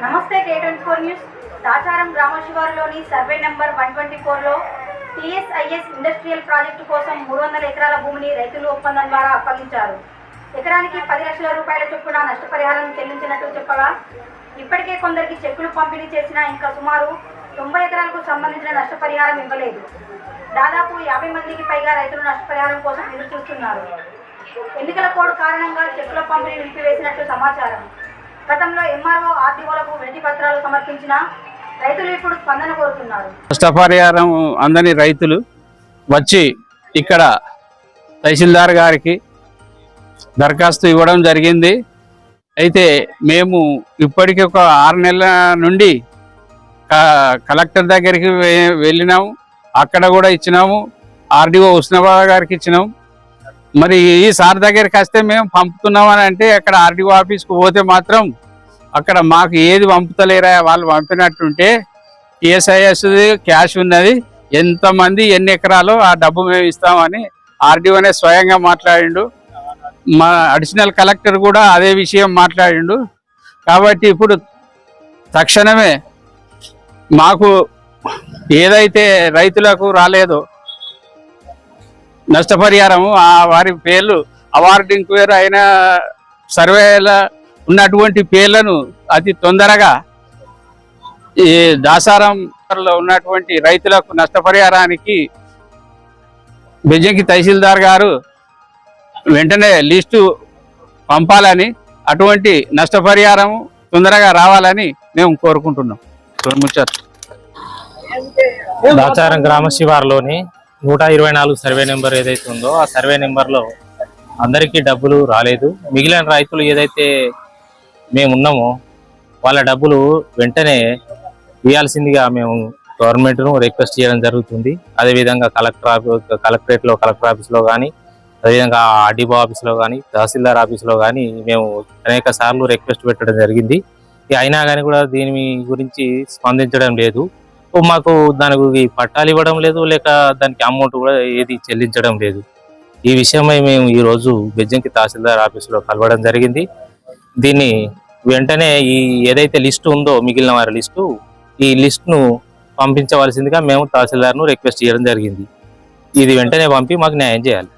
నమస్తే K24 news. Dacharam గ్రామ శివారులోని survey number 124లో TSIS industrial project కోసం 300 ఎకరాల భూమిని రైతులు ఒప్పందం ద్వారా అప్పగించారు. ఎకరానికి 10 లక్షల రూపాయల చొప్పున నష్టపరిహారం చెల్లించినట్టు చెప్పగా ఇప్పటికే కొందరికి చెక్కులు పంపిణీ చేసినా ఇంకా సుమారు 90 ఎకరాలకు సంబంధించిన నష్టపరిహారం ఇవ్వలేదు. దాదాపు 50 మందికి పైగా రైతులు నష్టపరిహారం కోసం ఎదురు చూస్తున్నారు. ఎన్నికల కోడ్ కారణంగా చెక్కుల పంపిణీ నిలిపివేసినట్టు సమాచారం. గతంలో ఎంఆర్ఓ ఆర్డీఓలకు వినతి పత్రాలు సమర్పించిన రైతులు ఇప్పుడు స్పందన కోరుతున్నారు. నష్టపరిహారం అందని రైతులు వచ్చి ఇక్కడ తహసీల్దార్ గారికి దరఖాస్తు ఇవ్వడం జరిగింది. అయితే మేము ఇప్పటికీ ఒక 6 నెలల నుండి కలెక్టర్ దగ్గరికి వెళ్ళినాము. అక్కడ కూడా ఇచ్చినాము. ఆర్డీఓ ఉస్నాబాద్ గారికి ఇచ్చినాము. మరి ఈ సార్ దగ్గరికి వస్తే మేము పంపుతున్నామని అంటే అక్కడ ఆర్డీఓ ఆఫీస్కి పోతే మాత్రం అక్కడ మాకు ఏది పంపుతలేరా, వాళ్ళు పంపినట్టుంటే టీఎస్ఐఎస్ క్యాష్ ఉన్నది, ఎంతమంది ఎన్ని ఎకరాలు ఆ డబ్బు మేము ఇస్తామని ఆర్డీఓనే స్వయంగా మాట్లాడిండు. మా అడిషనల్ కలెక్టర్ కూడా అదే విషయం మాట్లాడిండు. కాబట్టి ఇప్పుడు తక్షణమే మాకు ఏదైతే రైతులకు రాలేదో నష్టపరిహారము ఆ వారి పేర్లు అవార్డింగ్ పేరు అయిన సర్వేల ఉన్నటువంటి పేర్లను అతి తొందరగా ఈ దాసారంలో ఉన్నటువంటి రైతులకు నష్టపరిహారానికి బెజ్జంకి తహసీల్దార్ గారు వెంటనే లిస్టు పంపాలని, అటువంటి నష్టపరిహారం తొందరగా రావాలని మేము కోరుకుంటున్నాం. దాచారం గ్రామ శివారులోని 124 సర్వే నెంబర్ ఏదైతే ఉందో ఆ సర్వే నెంబర్లో అందరికీ డబ్బులు రాలేదు. మిగిలిన రైతులు ఏదైతే మేము ఉన్నామో వాళ్ళ డబ్బులు వెంటనే ఇవ్వాల్సిందిగా మేము గవర్నమెంట్ను రిక్వెస్ట్ చేయడం జరుగుతుంది. అదేవిధంగా కలెక్టరేట్లో కలెక్టర్ ఆఫీస్లో కానీ, అదేవిధంగా ఆర్డీఓ ఆఫీస్లో కానీ, తహసీల్దార్ ఆఫీస్లో కానీ మేము అనేక సార్లు రిక్వెస్ట్ పెట్టడం జరిగింది. అయినా కానీ కూడా దీని గురించి స్పందించడం లేదు. మాకు దానికి పట్టాలు ఇవ్వడం లేదు, లేక దానికి అమౌంట్ కూడా ఏది చెల్లించడం లేదు. ఈ విషయమై మేము ఈరోజు బెజ్జంకి తహసీల్దార్ ఆఫీసులో కలవడం జరిగింది. దీన్ని వెంటనే ఈ ఏదైతే లిస్టు ఉందో మిగిలిన వారి లిస్టు, ఈ లిస్టును పంపించవలసిందిగా మేము తహసీల్దార్ను రిక్వెస్ట్ చేయడం జరిగింది. ఇది వెంటనే పంపి మాకు న్యాయం చేయాలి.